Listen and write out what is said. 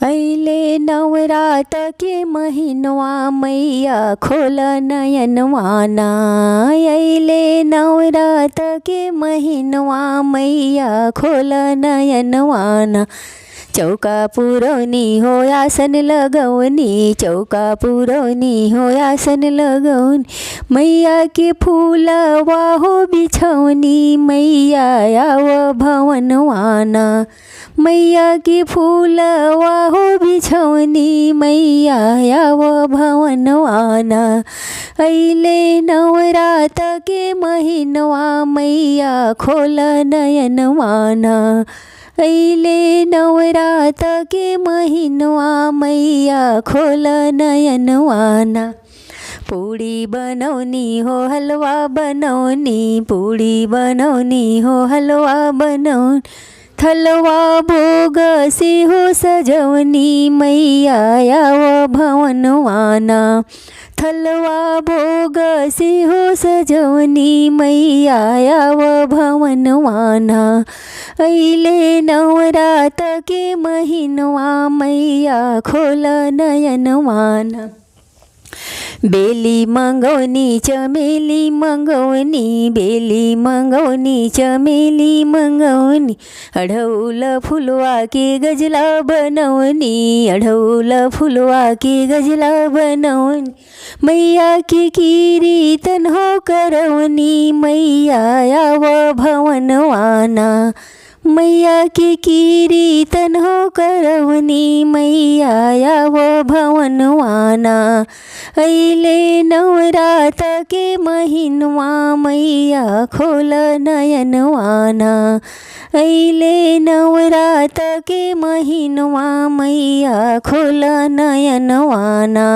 अइले नवरात के महिनवा मैया खोल नयनवाना। अइले नवरात के महिनवा मैया खोल नयनवाना। चौका पुरौनी हो आसन लगौनी, चौका पुरौनी हो आसन लगौनी। मैया के फूलवा हो बिछौनी, मैया आव भवनवाना। मैया के फूलवा हो बिछौनी, मैया आव भवनवाना। अइले नवरात के महिनवा मैया खोल नयनवाना। अइले नवरात के महिनवा मैया खोल नयनवाना। पूड़ी बनौनी हो हलवा बनौनी, पूड़ी बनौनी हो हलवा बनौनी। थलवा भोग से हो सजवनी, मैया आव भवनवाना। थलवा भोग से हो सजवनी, मैया आव भवनवाना। अइले नवरात के महिनवा मैया खोल नयनवाना। बेली मंगौनी चमेली मंगौनी, बेली मंगौनी चमेली मंगौनी। अढ़ौल फुलवा के गजला बनौनी, अढ़ौल फुलवा के गजला बनौनी। मैया के कीर्तन हो करौनी, मैया आव भवनवाना। मैया के कीर्तन हो करौनी, मैया आव भवनवाना। अइले नवरात के महिनवा मैया खोल नयनवाना। अइले नवरात के महिनवा मैया खोल नयनवाना।